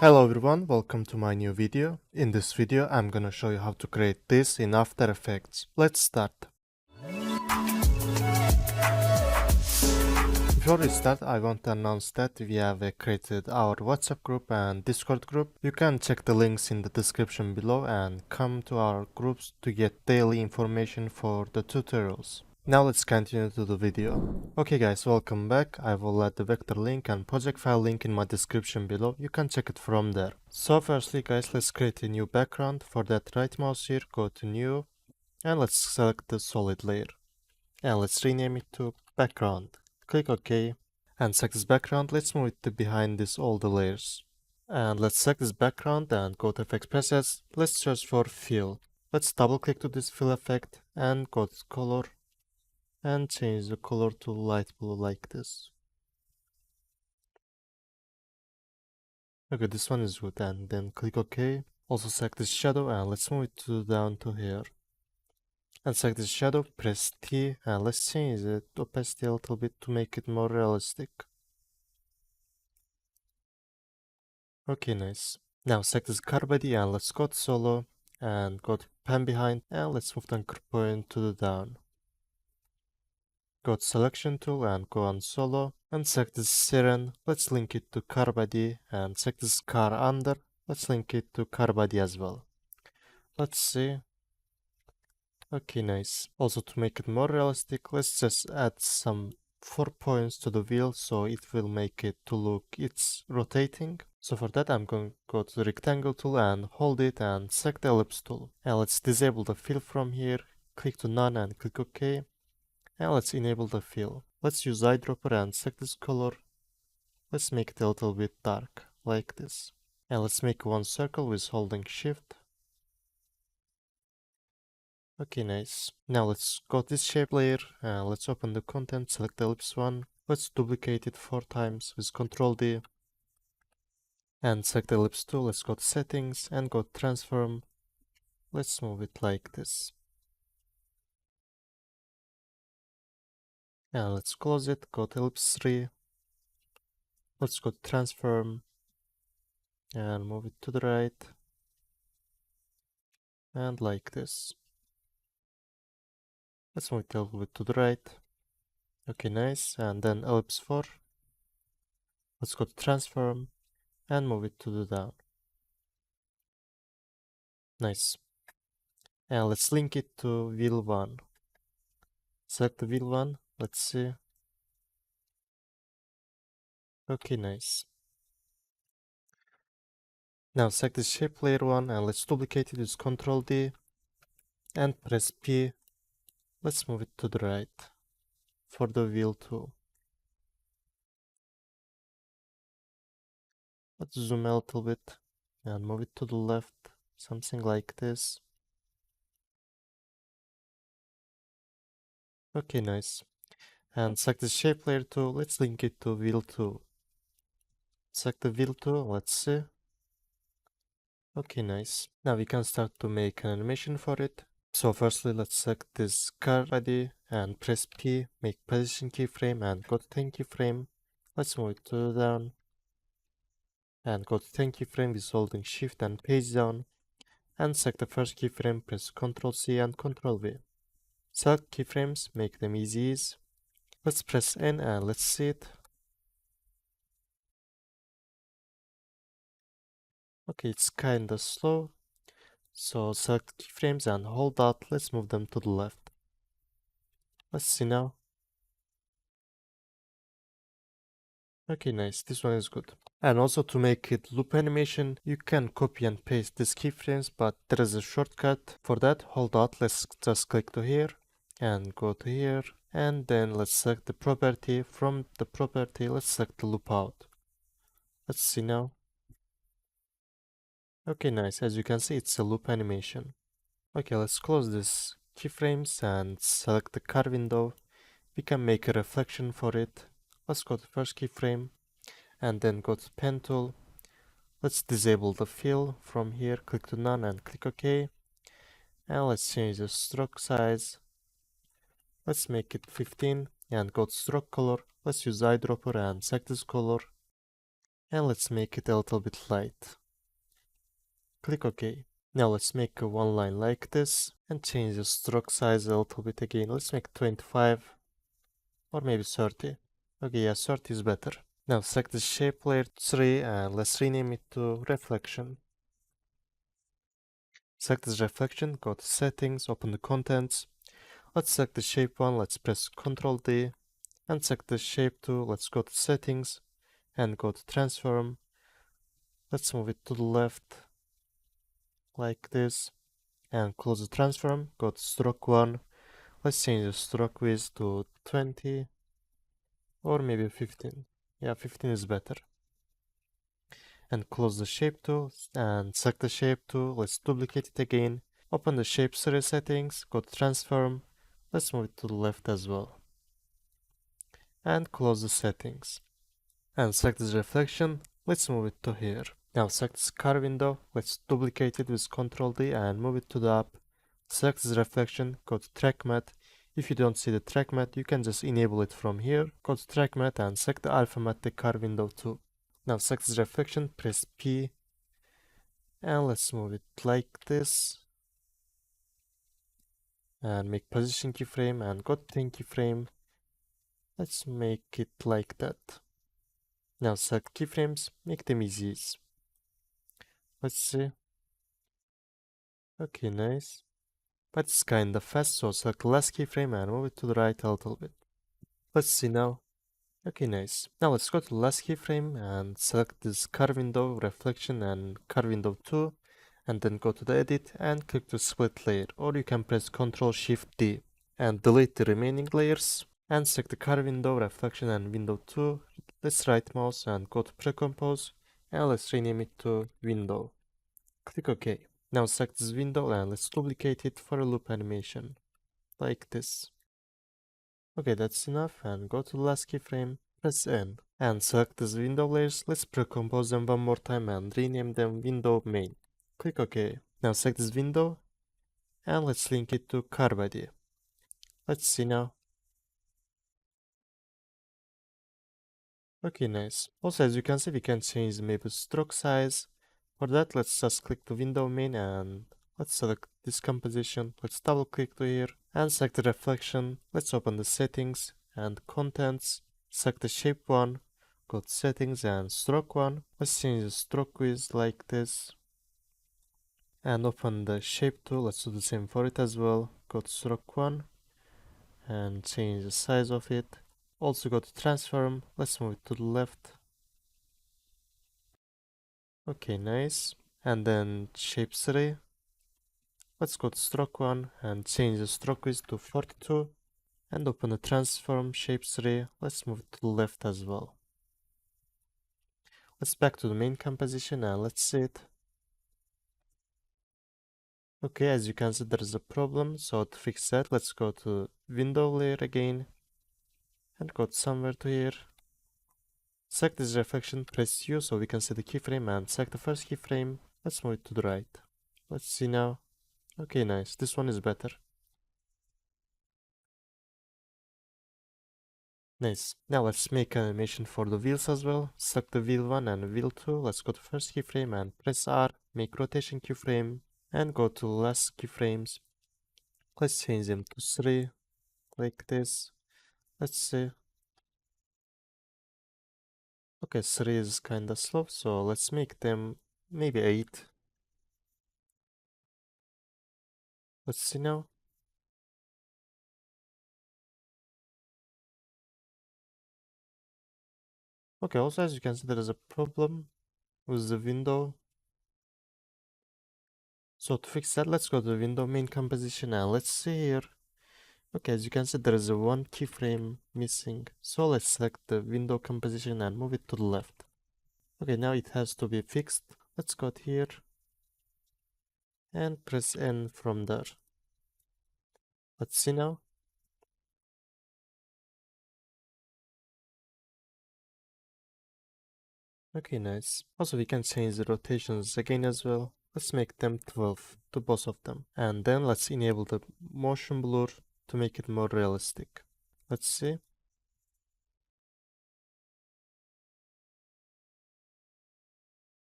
Hello everyone, welcome to my new video. In this video I'm gonna show you how to create this in After Effects. Let's start. Before we start, I want to announce that we have created our WhatsApp group and Discord group. You can check the links in the description below and come to our groups to get daily information for the tutorials. Now let's continue to the video. Okay guys, welcome back. I will add the vector link and project file link in my description below. You can check it from there. So firstly guys, let's create a new background. For that, right mouse here, go to new, and let's select the solid layer. And let's rename it to background. Click OK. And select this background. Let's move it to behind all the layers. And let's select this background and go to effects presets. Let's search for fill. Let's double click to this fill effect and go to color and change the color to light blue like this. Okay, this one is good, and then click OK. Also select this shadow and let's move it down to here. And select this shadow, press T, and let's change the opacity a little bit to make it more realistic. Okay, nice. Now select this car body and let's go to solo and go to pan behind and let's move the anchor point to the down. Go to selection tool and go on solo and select this Siren. Let's link it to car body and select this car under. Let's link it to car body as well. Let's see. Okay, nice. Also to make it more realistic, let's just add some 4 points to the wheel so it will make it to look it's rotating. So for that I'm going to go to the rectangle tool and hold it and select the ellipse tool. And let's disable the fill from here, click to none and click OK. And let's enable the fill. Let's use eyedropper and select this color. Let's make it a little bit dark, like this. And let's make one circle with holding shift. Okay, nice. Now let's go to this shape layer and let's open the content, select the ellipse one. Let's duplicate it 4 times with Ctrl D. And select the ellipse tool, let's go to settings and go to transform. Let's move it like this. And let's close it, go to ellipse 3. Let's go to transform and move it to the right. And like this. Let's move it a little bit to the right. Okay, nice. And then ellipse 4. Let's go to transform and move it to the down. Nice. And let's link it to wheel 1. Select the wheel 1. Let's see. Okay, nice. Now select the shape layer 1 and let's duplicate it with Ctrl D and press P. Let's move it to the right for the wheel 2. Let's zoom a little bit and move it to the left, something like this. Okay, nice. And select the shape layer 2, let's link it to wheel 2. Select the wheel 2, let's see. Okay, nice. Now we can start to make an animation for it. So firstly, let's select this car body and press P, make position keyframe and go to 10 keyframe. Let's move it to down and go to 10 keyframe with holding shift and page down. And select the first keyframe, press Ctrl C and Ctrl V. Select keyframes, make them easy. Let's press N and let's see it. Okay, it's kinda slow. So select keyframes and hold Alt, let's move them to the left. Let's see now. Okay, nice, this one is good. And also to make it loop animation, you can copy and paste these keyframes, but there is a shortcut. For that, hold Alt, let's just click to here and go to here. And then let's select the property. From the property, let's select the loop out. Let's see now. Okay, nice, as you can see, it's a loop animation. Okay, let's close this keyframes and select the car window. We can make a reflection for it. Let's go to first keyframe and then go to pen tool. Let's disable the fill from here, click to none and click OK. And let's change the stroke size. Let's make it 15 and go to stroke color. Let's use eyedropper and select this color. And let's make it a little bit light. Click OK. Now let's make a one line like this and change the stroke size a little bit again. Let's make 25 or maybe 30. Okay, yeah, 30 is better. Now select the shape layer 3 and let's rename it to reflection. Select this reflection, go to settings, open the contents. Let's select the shape 1, let's press Ctrl D. And select the shape 2, let's go to settings and go to transform. Let's move it to the left like this and close the transform. Go to stroke 1. Let's change the stroke width to 20 or maybe 15. Yeah, 15 is better. And close the shape tool and select the shape tool. Let's duplicate it again. Open the shape series settings, go to transform. Let's move it to the left as well. And close the settings. And select this reflection. Let's move it to here. Now select this car window. Let's duplicate it with Ctrl D and move it to the up. Select this reflection, go to track matte. If you don't see the track matte, you can just enable it from here. Go to track matte and select the alpha matte car window too. Now select this reflection, press P, and let's move it like this. And make position keyframe and go to 10 keyframe. Let's make it like that. Now select keyframes, make them easy. Let's see. Okay, nice. But it's kinda fast, so select the last keyframe and move it to the right a little bit. Let's see now. Okay, nice. Now let's go to the last keyframe and select this car window, reflection and car window 2. And then go to the edit and click to split layer, or you can press Ctrl Shift D and delete the remaining layers and select the car window, reflection and window 2. Let's right mouse and go to pre-compose and let's rename it to window. Click OK. Now select this window and let's duplicate it for a loop animation like this. Okay, that's enough, and go to the last keyframe, press N and select these window layers. Let's pre-compose them one more time and rename them window main. Click OK. Now select this window and let's link it to car body. Let's see now. Okay, nice. Also, as you can see, we can change the maybe stroke size. For that, let's just click the window main and let's select this composition. Let's double click to here and select the reflection. Let's open the settings and contents. Select the shape 1. Go to settings and stroke 1. Let's change the stroke width like this. And open the shape tool. Let's do the same for it as well. Go to stroke 1 and change the size of it. Also go to transform. Let's move it to the left. Okay, nice. And then shape 3. Let's go to stroke 1 and change the stroke width to 42. And open the transform shape 3. Let's move it to the left as well. Let's back to the main composition and let's see it. Okay, as you can see, there is a problem. So to fix that, let's go to window layer again and go to somewhere to here. Select this reflection, press U so we can see the keyframe and select the first keyframe. Let's move it to the right. Let's see now. Okay, nice. This one is better. Nice. Now let's make an animation for the wheels as well. Select the wheel 1 and wheel 2. Let's go to first keyframe and press R. Make rotation keyframe and go to last keyframes. Let's change them to 3 like this. Let's see. Okay, 3 is kinda slow, so let's make them maybe 8. Let's see now. Okay, also as you can see, there is a problem with the window. So to fix that, let's go to the window main composition and let's see here. Okay, as you can see, there is a one keyframe missing. So let's select the window composition and move it to the left. Okay, now it has to be fixed. Let's go to here and press N from there. Let's see now. Okay, nice. Also, we can change the rotations again as well. Let's make them 12 to both of them. And then let's enable the motion blur to make it more realistic. Let's see.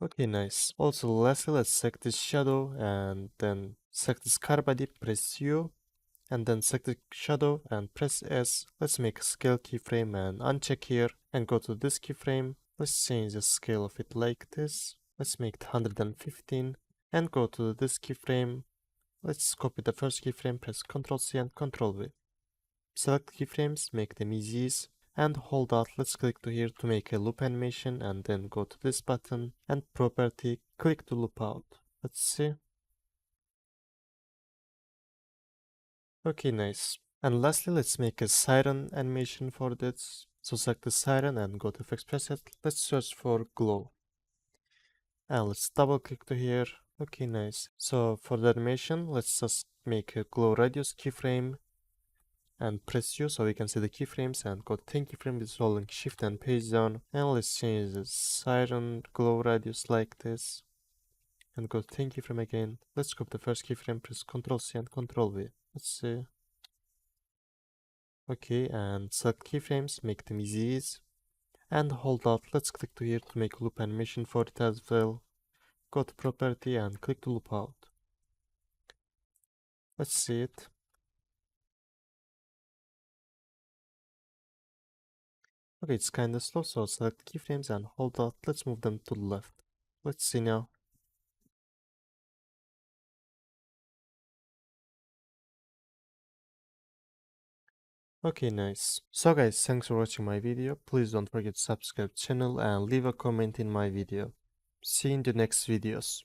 Okay, nice. Also, lastly, let's select this shadow and then select this car body, press U, and then select the shadow and press S. Let's make a scale keyframe and uncheck here and go to this keyframe. Let's change the scale of it like this. Let's make it 115 and go to this keyframe. Let's copy the first keyframe, press Ctrl C and Ctrl V. Select keyframes, make them easies, and hold Alt. Let's click to here to make a loop animation and then go to this button and property, click to loop out. Let's see. Okay, nice. And lastly, let's make a siren animation for this. So select the siren and go to effects preset. Let's search for glow. And let's double click to here. Okay, nice. So for the animation, let's just make a glow radius keyframe and press U so we can see the keyframes and go to 10 keyframe with holding shift and page down. And let's change the siren glow radius like this. And go to 10 keyframe again. Let's copy the first keyframe, press Ctrl C and Ctrl V. Let's see. Okay, and select keyframes, make them easy and hold Alt. Let's click to here to make loop animation for it as well. Go to property and click to loop out. Let's see it. Okay, it's kinda slow, so select keyframes and hold Alt. Let's move them to the left. Let's see now. Okay, nice. So guys, thanks for watching my video. Please don't forget to subscribe channel and leave a comment in my video. See you in the next videos.